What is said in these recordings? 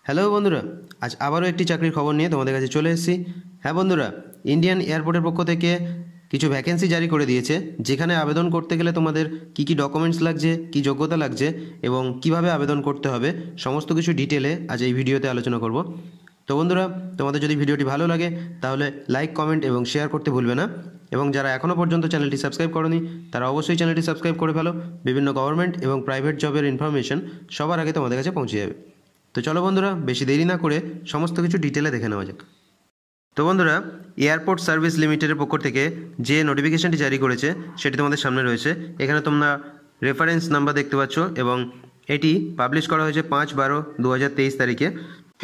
Hello বন্ধুরা, আজ আবারও একটি চাকরির খবর নিয়ে তোমাদের কাছে চলে এসেছি। হ্যাঁ বন্ধুরা, ইন্ডিয়ান এয়ারপোর্টের পক্ষ থেকে কিছু ভ্যাকেন্সি জারি করে দিয়েছে, যেখানে আবেদন করতে গেলে তোমাদের কি ডকুমেন্টস লাগছে, কি যোগ্যতা লাগছে এবং কিভাবে আবেদন করতে হবে, সমস্ত কিছু ডিটেলে আজ এই ভিডিওতে আলোচনা করব। তো বন্ধুরা, তোমাদের যদি ভিডিওটি ভালো লাগে তাহলে লাইক, কমেন্ট এবং শেয়ার করতে ভুলবে না। এবং যারা এখনও পর্যন্ত চ্যানেলটি সাবস্ক্রাইব করনি তারা অবশ্যই চ্যানেলটি সাবস্ক্রাইব করে ফেলো। বিভিন্ন গভর্নমেন্ট এবং প্রাইভেট জবের ইনফরমেশন সবার আগে তোমাদের কাছে পৌঁছে যাবে। তো চলো বন্ধুরা, বেশি দেরি না করে সমস্ত কিছু ডিটেলে দেখে নেওয়া যাক। তো বন্ধুরা, এয়ারপোর্ট সার্ভিস লিমিটেডের পক্ষ থেকে যে নোটিফিকেশনটি জারি করেছে সেটি তোমাদের সামনে রয়েছে। এখানে তোমরা রেফারেন্স নাম্বার দেখতে পাচ্ছ এবং এটি পাবলিশ করা হয়েছে 5/12/2023 তারিখে।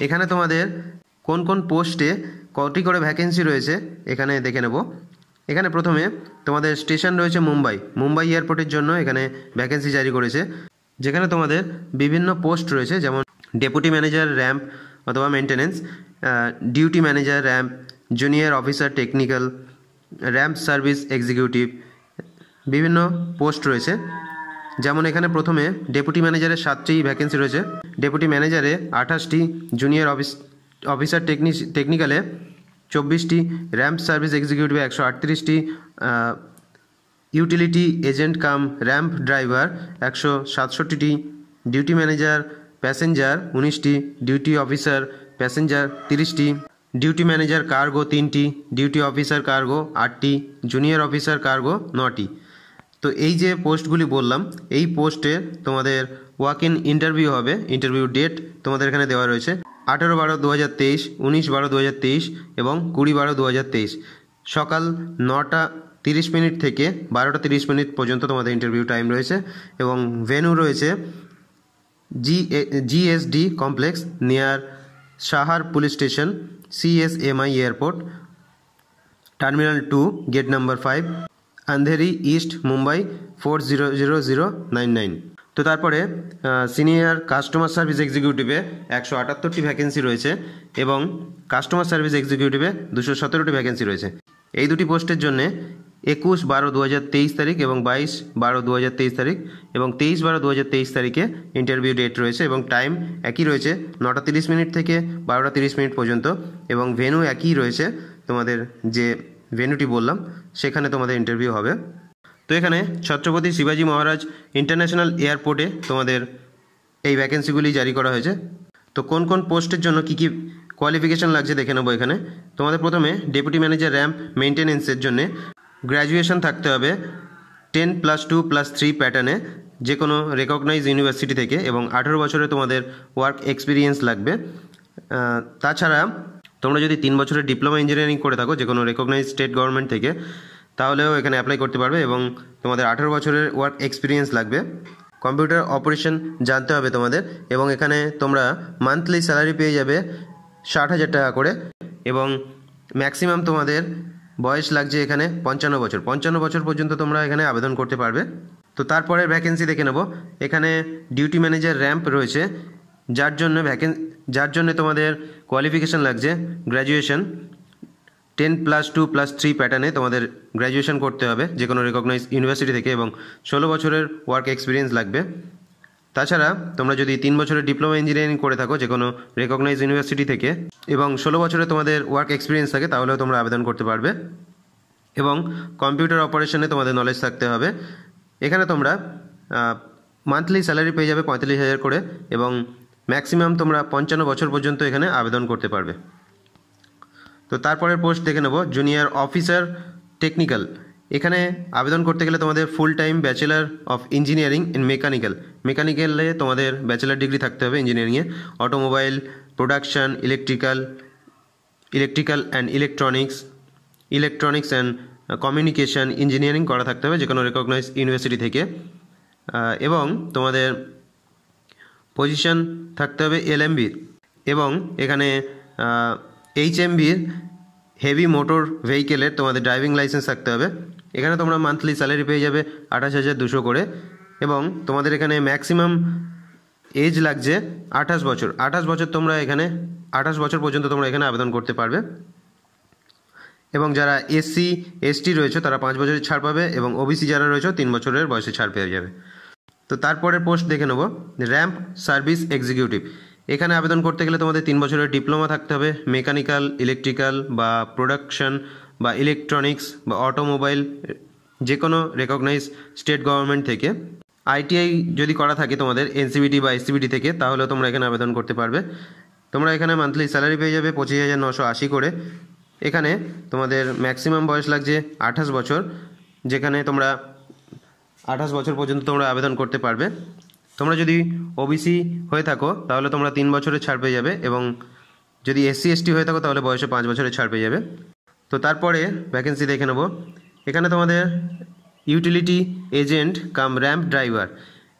এখানে তোমাদের কোন কোন পোস্টে কটি করে ভ্যাকেন্সি রয়েছে এখানে দেখে নেব। এখানে প্রথমে তোমাদের স্টেশন রয়েছে মুম্বাই এয়ারপোর্টের জন্য এখানে ভ্যাকেন্সি জারি করেছে, যেখানে তোমাদের বিভিন্ন পোস্ট রয়েছে, যেমন ডেপুটি ম্যানেজার র্যাম্প অথবা maintenance, duty manager ramp, junior officer technical, ramp service executive, বিভিন্ন পোস্ট রয়েছে। যেমন এখানে প্রথমে ডেপুটি ম্যানেজারের 7টি ভ্যাকেন্সি রয়েছে, ডেপুটি ম্যানেজারে 28টি, জুনিয়র অফিসার টেকনিক্যালে 24টি, র্যাম্প সার্ভিস এক্সিকিউটিভে 138টি, utility agent cum ramp driver 167টি, ডিউটি ম্যানেজার প্যাসেঞ্জার 19টি, ডিউটি অফিসার প্যাসেঞ্জার 30টি, ডিউটি ম্যানেজার কার্গো 3টি, ডিউটি অফিসার কার্গো 8টি, জুনিয়র অফিসার কার্গো 9টি। তো এই যে পোস্টগুলি বললাম, এই পোস্টে তোমাদের ওয়াক ইন ইন্টারভিউ হবে। ইন্টারভিউ ডেট তোমাদের এখানে দেওয়া রয়েছে 18/12/2023, 19/12/2023 এবং 20/12/2023, সকাল 9:30 থেকে 12:30 পর্যন্ত তোমাদের ইন্টারভিউ টাইম রয়েছে। এবং ভেন্যু রয়েছে GSD complex near Sahar police station, CSMI airport, terminal 2, gate number 5, Andheri east, Mumbai 400099। তো তারপরে সিনিয়র কাস্টমার সার্ভিস এক্সিকিউটিভে 178টি ভ্যাকেন্সি রয়েছে এবং কাস্টমার সার্ভিস এক্সিকিউটিভে 217টি ভ্যাকেন্সি রয়েছে। এই দুটি পোস্টের জন্যে 21/12/2023 তারিখ এবং 22/12/2023 তারিখ এবং 23/12/2023 তারিখে ইন্টারভিউ ডেট রয়েছে এবং টাইম একই রয়েছে 9:30 থেকে 12:30 পর্যন্ত এবং ভেন্যু একই রয়েছে। তোমাদের যে ভেন্যুটি বললাম সেখানে তোমাদের ইন্টারভিউ হবে। তো এখানে ছত্রপতি শিবাজি মহারাজ ইন্টারন্যাশনাল এয়ারপোর্টে তোমাদের এই ভ্যাকেন্সিগুলি জারি করা হয়েছে। তো কোন কোন পোস্টের জন্য কী কী কোয়ালিফিকেশান লাগছে দেখে নেবো। এখানে তোমাদের প্রথমে ডেপুটি ম্যানেজার র্যাম্প মেনটেনেন্সের জন্যে গ্র্যাজুয়েশন থাকতে হবে 10+2+3 প্যাটার্নে যে কোনো রেকগনাইজ ইউনিভার্সিটি থেকে এবং 18 বছরে তোমাদের ওয়ার্ক এক্সপিরিয়েন্স লাগবে। তাছাড়া তোমরা যদি 3 বছরের ডিপ্লোমা ইঞ্জিনিয়ারিং করে থাকো যে কোনো রেকগনাইজ স্টেট গভর্নমেন্ট থেকে, তাহলেও এখানে অ্যাপ্লাই করতে পারবে এবং তোমাদের 18 বছরের ওয়ার্ক এক্সপিরিয়েন্স লাগবে। কম্পিউটার অপারেশন জানতে হবে তোমাদের এবং এখানে তোমরা মান্থলি স্যালারি পেয়ে যাবে 60,000 টাকা করে এবং ম্যাক্সিমাম তোমাদের বয়স লাগছে এখানে 55 বছর পর্যন্ত তোমরা এখানে আবেদন করতে পারবে। তো তারপরে ভ্যাকেন্সি দেখে নেব। এখানে ডিউটি ম্যানেজার র্যাম্প রয়েছে, যার জন্য তোমাদের কোয়ালিফিকেশান লাগছে গ্র্যাজুয়েশন 10+2+3 প্যাটার্নে তোমাদের গ্র্যাজুয়েশন করতে হবে যে কোনো রেকগনাইজ ইউনিভার্সিটি থেকে এবং 16 বছরের ওয়ার্ক এক্সপিরিয়েন্স লাগবে। তাছাড়া তোমরা যদি 3 বছরের ডিপ্লোমা ইঞ্জিনিয়ারিং করে থাকো যে কোনো রেকগনাইজ ইউনিভার্সিটি থেকে এবং 16 বছরে তোমাদের ওয়ার্ক এক্সপিরিয়েন্স থাকে, তাহলেও তোমরা আবেদন করতে পারবে। এবং কম্পিউটার অপারেশনে তোমাদের নলেজ থাকতে হবে। এখানে তোমরা মান্থলি স্যালারি পেয়ে যাবে 45,000 করে এবং ম্যাক্সিমাম তোমরা 55 বছর পর্যন্ত এখানে আবেদন করতে পারবে। তো তারপরের পোস্ট দেখে নেব জুনিয়র অফিসার টেকনিক্যাল। এখানে আবেদন করতে গেলে তোমাদের full time bachelor of engineering in মেকানিক্যালে তোমাদের ব্যাচেলার ডিগ্রি থাকতে হবে ইঞ্জিনিয়ারিংয়ে, automobile, production, electrical and electronics and communication engineering করা থাকতে হবে যে কোনো রেকগনাইজ ইউনিভার্সিটি থেকে এবং তোমাদের পজিশন থাকতে হবে LMB'র এবং এখানে HMV'র হেভি মোটর ভেহিকেলের তোমাদের ড্রাইভিং লাইসেন্স থাকতে হবে। এখানে তোমরা মান্থলি স্যালারি পেয়ে যাবে 28,200 করে এবং তোমাদের এখানে ম্যাক্সিমাম এজ লাগছে 28 বছর। 28 বছর পর্যন্ত তোমরা এখানে আবেদন করতে পারবে এবং যারা SC ST রয়েছে তারা 5 বছরের ছাড় পাবে এবং OBC যারা রয়েছে 3 বছরের বয়সে ছাড় পেয়ে যাবে। তো তারপরের পোস্ট দেখে নেব র্যাম্প সার্ভিস এক্সিকিউটিভ। এখানে আবেদন করতে গেলে তোমাদের 3 বছরের ডিপ্লোমা থাকতে হবে মেকানিক্যাল, ইলেকট্রিক্যাল বা প্রোডাকশন বা ইলেকট্রনিক্স বা অটোমোবাইল, যে কোনো রেকগনাইজ স্টেট গভর্নমেন্ট থেকে। আইটিআই যদি করা থাকে তোমাদের এনসিবিটি বা এসসিবিটি থেকে, তাহলেও তোমরা এখানে আবেদন করতে পারবে। তোমরা এখানে মান্থলি স্যালারি পেয়ে যাবে 25,980 করে। এখানে তোমাদের ম্যাক্সিমাম বয়স লাগছে 28 বছর, যেখানে তোমরা 28 বছর পর্যন্ত তোমরা আবেদন করতে পারবে। তোমরা যদি ওবিসি হয়ে থাকো তাহলে তোমরা 3 বছরের ছাড় পেয়ে যাবে, এবং যদি এসসি এসটি হয়ে থাকো তাহলে বয়সে 5 বছরের ছাড় পেয়ে যাবে। তো তারপরে ভ্যাকেন্সি দেখে নেব। এখানে তোমাদের utility agent cum ramp driver,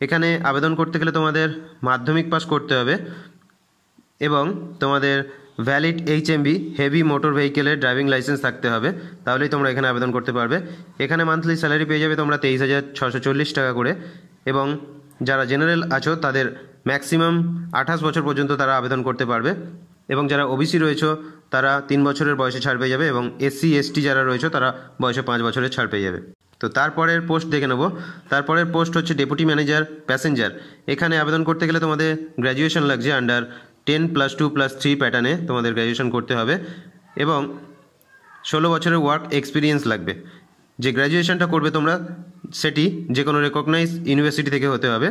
এখানে আবেদন করতে গেলে তোমাদের মাধ্যমিক পাস করতে হবে এবং তোমাদের ভ্যালিড এইচএমবি হেভি মোটর ভেহিকেলের ড্রাইভিং লাইসেন্স থাকতে হবে, তাহলেই তোমরা এখানে আবেদন করতে পারবে। এখানে মান্থলি স্যালারি পেয়ে যাবে তোমরা 23,640 টাকা করে, এবং যারা জেনারেল আছো তাদের ম্যাক্সিমাম 28 বছর পর্যন্ত তারা আবেদন করতে পারবে, এবং যারা ওবিসি রয়েছে তারা 3 বছরের বয়সে ছাড় পেয়ে যাবে, এবং এসসি এসটি যারা রয়েছে তারা বয়সে 5 বছরের ছাড় পেয়ে যাবে। তো তারপরের পোস্ট দেখে নেব। তারপরের পোস্ট হচ্ছে ডেপুটি ম্যানেজার প্যাসেঞ্জার। এখানে আবেদন করতে গেলে তোমাদের গ্র্যাজুয়েশন লাগছে আন্ডার 10+2+3 প্যাটার্নে তোমাদের গ্র্যাজুয়েশন করতে হবে, এবং 16 বছরের ওয়ার্ক এক্সপিরিয়েন্স লাগবে। যে গ্র্যাজুয়েশনটা করবে তোমরা সেটি যে কোনো রেকগনাইজ ইউনিভার্সিটি থেকে হতে হবে,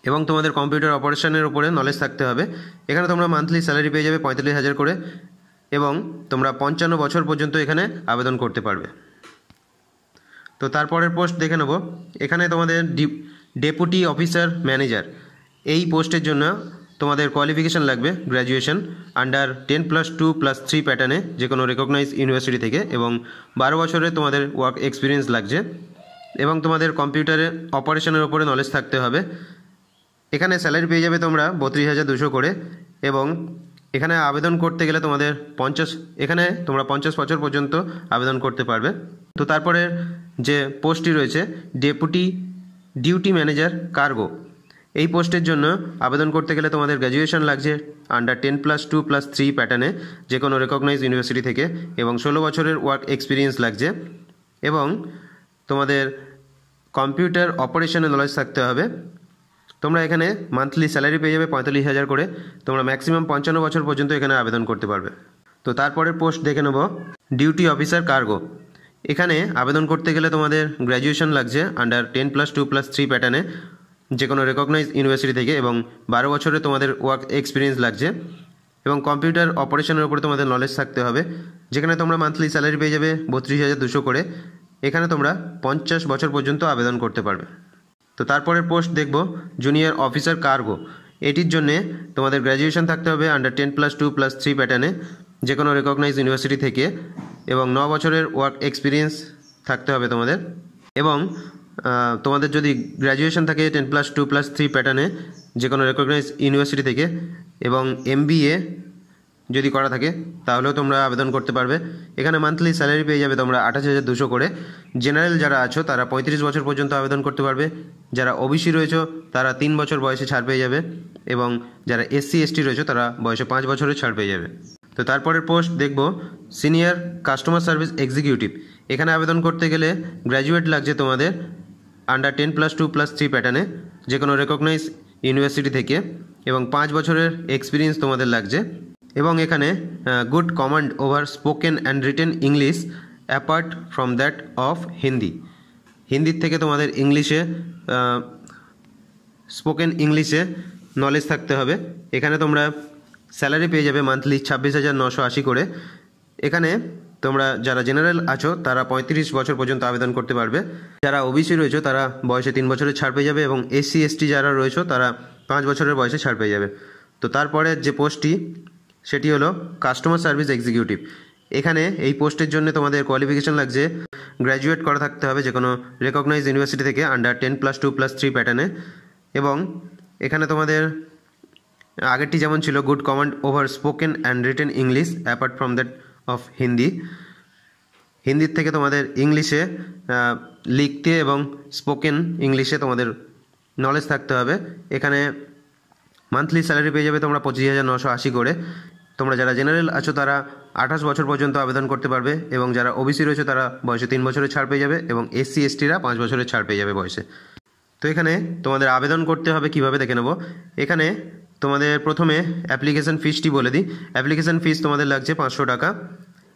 এবং তোমাদের কম্পিউটার অপারেশনের উপরে নলেজ থাকতে হবে। এখানে তোমরা মান্থলি স্যালারি পেয়ে যাবে 45,000 করে, এবং তোমরা 55 বছর পর্যন্ত এখানে আবেদন করতে পারবে। তো তারপরের পোস্ট দেখে নেব। এখানে তোমাদের ডেপুটি অফিসার ম্যানেজার, এই পোস্টের জন্য তোমাদের কোয়ালিফিকেশান লাগবে গ্র্যাজুয়েশন আন্ডার 10+2+3 প্যাটার্নে যে কোনো রেকগনাইজ ইউনিভার্সিটি থেকে, এবং 12 বছরের তোমাদের ওয়ার্ক এক্সপিরিয়েন্স লাগছে, এবং তোমাদের কম্পিউটারে অপারেশনের ওপরে নলেজ থাকতে হবে। এখানে স্যালারি পেয়ে যাবে তোমরা 32,200 করে, এবং এখানে আবেদন করতে গেলে তোমাদের এখানে তোমরা 50 বছর পর্যন্ত আবেদন করতে পারবে। তো তারপরে যে পোস্টটি রয়েছে ডেপুটি ডিউটি ম্যানেজার কার্গো, এই পোস্টের জন্য আবেদন করতে গেলে তোমাদের গ্র্যাজুয়েশন লাগছে আন্ডার 10+2+3 প্যাটার্নে যে কোনো রেকগনাইজ ইউনিভার্সিটি থেকে, এবং 16 বছরের ওয়ার্ক এক্সপিরিয়েন্স লাগছে, এবং তোমাদের কম্পিউটার অপারেশনে নলেজ থাকতে হবে। তোমরা এখানে মান্থলি স্যালারি পেয়ে যাবে 45,000 করে। তোমরা ম্যাক্সিমাম 55 বছর পর্যন্ত এখানে আবেদন করতে পারবে। তো তারপরের পোস্ট দেখে নেব ডিউটি অফিসার কার্গো। এখানে আবেদন করতে গেলে তোমাদের গ্র্যাজুয়েশন লাগছে আন্ডার 10+2+3 প্যাটার্নে যে কোনো রেকগনাইজ ইউনিভার্সিটি থেকে, এবং 12 বছরে তোমাদের ওয়ার্ক এক্সপিরিয়েন্স লাগছে, এবং কম্পিউটার অপারেশনের উপরে তোমাদের নলেজ থাকতে হবে, যেখানে তোমরা মান্থলি স্যালারি পেয়ে যাবে 32,200 করে। এখানে তোমরা 50 বছর পর্যন্ত আবেদন করতে পারবে। তো তারপরের পোস্ট দেখব জুনিয়র অফিসার কার্গো। এটির জন্যে তোমাদের গ্র্যাজুয়েশন থাকতে হবে আন্ডার 10+2+3 প্যাটার্নে যে কোনো রেকগনাইজ ইউনিভার্সিটি থেকে, এবং 9 বছরের ওয়ার্ক এক্সপিরিয়েন্স থাকতে হবে তোমাদের, এবং তোমাদের যদি গ্র্যাজুয়েশন থাকে 10+2+3 প্যাটার্নে যে কোনো রেকগনাইজ ইউনিভার্সিটি থেকে, এবং MBA যদি করা থাকে তাহলেও তোমরা আবেদন করতে পারবে। এখানে মান্থলি স্যালারি পেয়ে যাবে তোমরা 28,200 করে। জেনারেল যারা আছো তারা 35 বছর পর্যন্ত আবেদন করতে পারবে, যারা ওবিসি রয়েছে তারা 3 বছর বয়সে ছাড় পেয়ে যাবে, এবং যারা এসসি এসটি রয়েছে তারা বয়সে 5 বছরের ছাড় পেয়ে যাবে। তো তারপরের পোস্ট দেখব সিনিয়র কাস্টমার সার্ভিস এক্সিকিউটিভ। এখানে আবেদন করতে গেলে গ্র্যাজুয়েট লাগছে তোমাদের আন্ডার 10+2+3 প্যাটার্নে যে কোনো রেকগনাইজ ইউনিভার্সিটি থেকে, এবং 5 বছরের এক্সপিরিয়েন্স তোমাদের লাগছে, এবং এখানে good command over spoken and written English apart from that of Hindi. হিন্দির থেকে তোমাদের ইংলিশে স্পোকেন ইংলিশে নলেজ থাকতে হবে। এখানে তোমরা স্যালারি পেয়ে যাবে মান্থলি 26,980 করে। এখানে তোমরা যারা জেনারেল আছো তারা 35 বছর পর্যন্ত আবেদন করতে পারবে, যারা ওবিসি রয়েছে তারা বয়সে 3 বছরের ছাড় পেয়ে যাবে, এবং এসসি এসটি যারা রয়েছে তারা 5 বছরের বয়সে ছাড় পেয়ে যাবে। তো তারপরে যে পোস্টটি সেটি হলো কাস্টমার সার্ভিস এক্সিকিউটিভ। এখানে এই পোস্টের জন্য তোমাদের কোয়ালিফিকেশান লাগছে গ্র্যাজুয়েট করা থাকতে হবে যে কোনো রেকগনাইজ ইউনিভার্সিটি থেকে আন্ডার 10+2+3 প্যাটার্নে, এবং এখানে তোমাদের আগেরটি যেমন ছিল good command over spoken and written English apart from that of Hindi. হিন্দির থেকে তোমাদের ইংলিশে লিখতে এবং স্পোকেন ইংলিশে তোমাদের নলেজ থাকতে হবে। এখানে মান্থলি স্যালারি পেয়ে যাবে তোমরা 25,980 করে। তোমরা যারা জেনারেল আছো তারা 28 বছর পর্যন্ত আবেদন করতে পারবে, এবং যারা ওবিসি রয়েছে তারা বয়সে 3 বছরের ছাড় পেয়ে যাবে, এবং এসসি এসটিরা 5 বছরের ছাড় পেয়ে যাবে বয়সে। তো এখানে তোমাদের আবেদন করতে হবে কিভাবে দেখে নেব। এখানে তোমাদের প্রথমে অ্যাপ্লিকেশন ফিসটি বলে দিই। অ্যাপ্লিকেশন ফিস তোমাদের লাগছে 500 টাকা।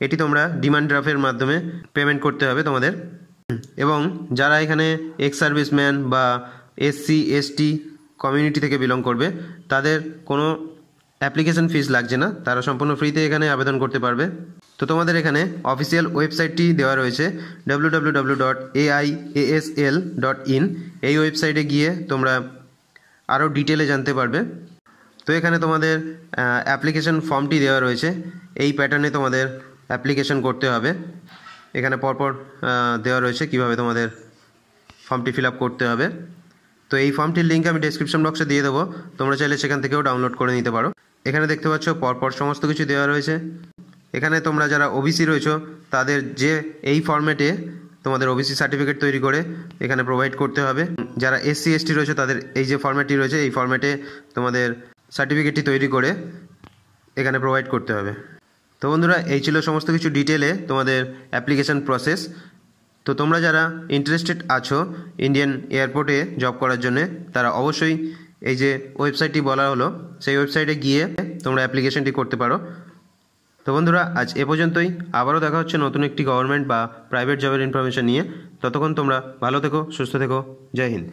এটি তোমরা ডিমান্ড ড্রাফটের মাধ্যমে পেমেন্ট করতে হবে তোমাদের। এবং যারা এখানে এক্স সার্ভিসম্যান বা এসসি এসটি কমিউনিটি থেকে বিলং করবে তাদের কোনো অ্যাপ্লিকেশন ফিস লাগছে না, তারা সম্পূর্ণ ফ্রিতে এখানে আবেদন করতে পারবে। তো তোমাদের এখানে অফিসিয়াল ওয়েবসাইটটি দেওয়া রয়েছে www.aiasl.in। এই ওয়েবসাইটে গিয়ে তোমরা আরও ডিটেলে জানতে পারবে। তো এখানে তোমাদের অ্যাপ্লিকেশন ফর্মটি দেওয়া রয়েছে, এই প্যাটার্নে তোমাদের অ্যাপ্লিকেশন করতে হবে। এখানে পরপর দেওয়া রয়েছে কিভাবে তোমাদের ফর্মটি ফিল আপ করতে হবে। তো এই ফর্মটির লিঙ্ক আমি ডেসক্রিপশন বক্সে দিয়ে দেবো, তোমরা চাইলে সেখান থেকেও ডাউনলোড করে নিতে পারো। এখানে দেখতে পাচ্ছ পরপর সমস্ত কিছু দেওয়া রয়েছে। এখানে তোমরা যারা ওবিসি রয়েছো তাদের যে এই ফরম্যাটে তোমাদের ওবিসি সার্টিফিকেট তৈরি করে এখানে প্রোভাইড করতে হবে। যারা এসসি এসটি রয়েছে তাদের এই যে ফরম্যাটটি রয়েছে এই ফরম্যাটে তোমাদের সার্টিফিকেটটি তৈরি করে এখানে প্রোভাইড করতে হবে। তো বন্ধুরা, এই ছিল সমস্ত কিছু ডিটেলে তোমাদের অ্যাপ্লিকেশন প্রসেস। তো তোমরা যারা ইন্টারেস্টেড আছো ইন্ডিয়ান এয়ারপোর্টে জব করার জন্যে তারা অবশ্যই এই যে ওয়েবসাইটটি বলা হলো সেই ওয়েবসাইটে গিয়ে তোমরা অ্যাপ্লিকেশনটি করতে পারো। তো বন্ধুরা, আজ এ পর্যন্তই। আবারও দেখা হচ্ছে নতুন একটি গভর্নমেন্ট বা প্রাইভেট জবের ইনফরমেশন নিয়ে। ততক্ষণ তোমরা ভালো থেকো, সুস্থ থেকো। জয় হিন্দ।